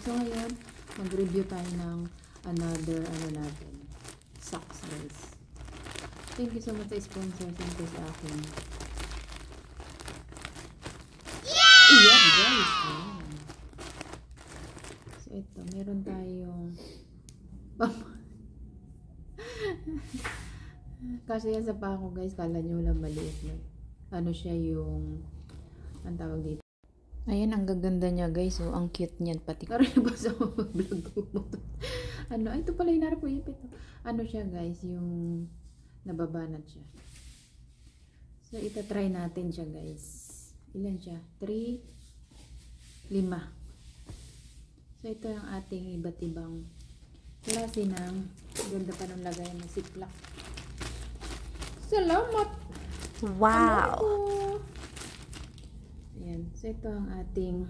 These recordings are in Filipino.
So ngayon, mag-review tayo ng another, socks guys. Thank you so much sa sponsor. Thank you sa akin. Yeah, guys. So ito, meron tayong kasi yan sa pako guys, kala nyo lang maliit na. Ano siya yung, ang tawag dito. Ayan, ang gaganda niya guys. So, ang cute niyan. Pati karoon ba sa vlog ko. Ano, ay, ito pala yung narap ko ipit. Ano siya guys, yung nababanat siya. So, itatry natin siya guys. Ilan siya? 3, 5. So, ito yung ating iba't ibang klase ng ganda pa ng lagayan ng ziplock. Salamat! Wow! Ayan. So, ito ang ating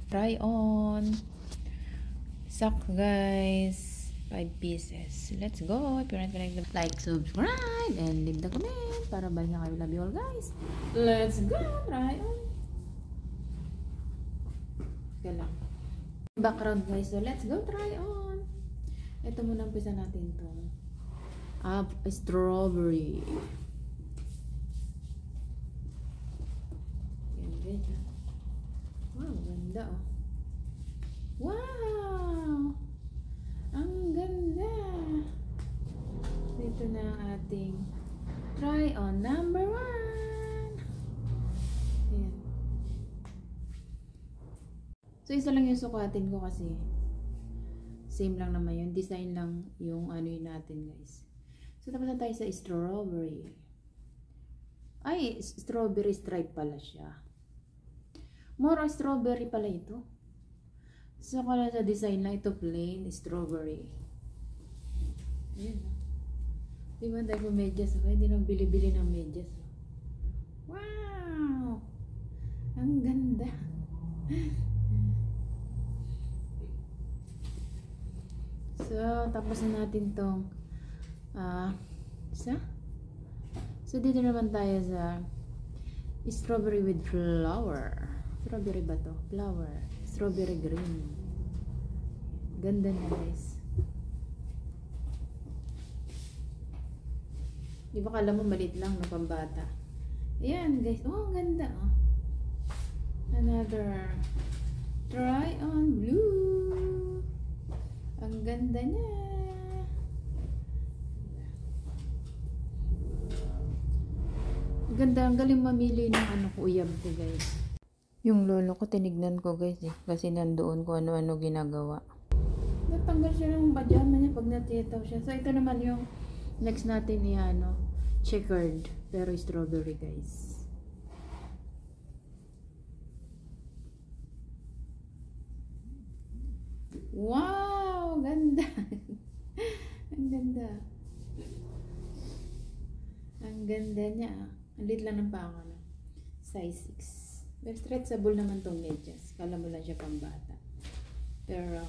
try on sock guys. 5 pieces. Let's go. If you're not connected, like, subscribe, and leave the comment para balik na kayo. Love you all guys. Let's go. Try on. Kaya lang. Background guys. So, let's go. Try on. Ito muna umpisa natin itong strawberry. Yan guys. Wow, ganda oh. Wow! Ang ganda! Ito na ang ating try on number 1. Ayan. So, isa lang yung sukatin ko kasi same lang naman yun. Design lang yung ano yun natin guys. So, tapos na tayo sa strawberry. Ay, strawberry stripe pala siya. More strawberry pala ito. So, kala sa design na ito plain strawberry. Ayan. Diba tayo po medyas ako? Hindi nang bili-bili ng medyas. Wow! Ang ganda. So, tapos na natin tong So, dito naman tayo sa strawberry with flower. Strawberry ba to? Flower. Strawberry green. Ganda na guys. Di ba kala mo maliit lang na pambata? Ayan guys. Oh, ang ganda oh. Another try on blue. Ang ganda niya. Ganda. Ang galing mamili ng ano ko uyab ko guys. Yung lolo ko, tinignan ko guys eh. Kasi nandoon ko ano-ano ginagawa. Natanggal siya ng pajama niya pag natitaw siya. So, ito naman yung next natin ni checkered. Pero strawberry guys. Wow! Ganda! Ang ganda. Ang ganda niya. Ang lit lang ng pako na. Size 6. Pero stretchable naman tong medyas. Kala mo lang siya pambata. Pero,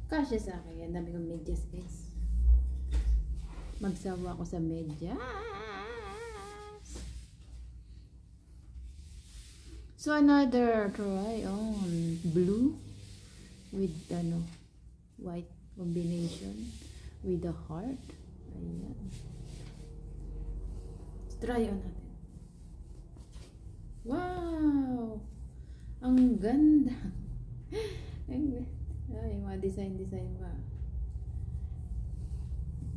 kasya sa akin. Yan, dami kong medyas, guys. Magsawa ako sa medyas. So, another try on blue with, white combination with a heart. Ayan. Try on natin. Wow! Ang ganda! Ay, mga design pa.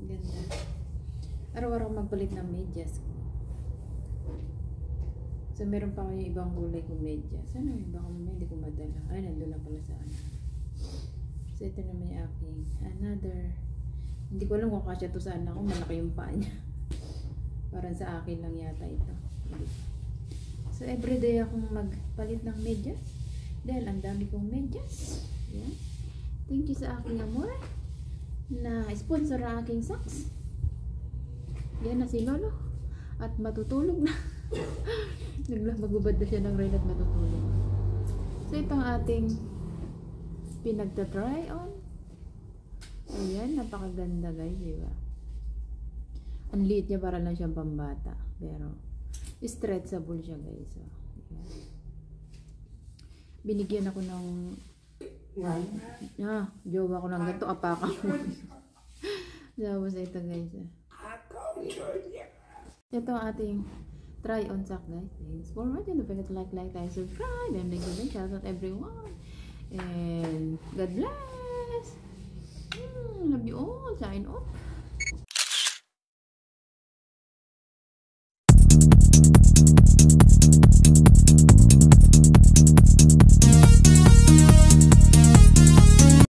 Ganda. Araw-araw magpalit ng medyas. So, meron pa kayo ibang kulay kong medyas. Ano yung ibang kulay? Hindi ko madala. Ay, nandun na pala sa ano. So, ito naman yung aking another. Hindi ko alam kung kasya to saan ako. Malaki yung paa niya. Parang sa akin lang yata ito. So, everyday akong magpalit ng medyas. Dahil ang dami kong medyas. Yan. Thank you sa aking amor na sponsor ang aking socks. Yan na si Lolo. At matutulog na. Magubad na siya ng rain at matutulog. So, itong ating pinagta-try on. Ayan, napakaganda guys, diba? Ang liit niya, para lang siyang pambata. Pero, stretchable siya guys. So, ayan. Binigyan ako ng Jowa ko lang ganito, apakan mo. Tapos ito guys. Ito ang ating try on sock guys. Thanks for watching. Don't forget to like, and subscribe. And thank you. Shout out everyone. And God bless. Love you all. Sign off.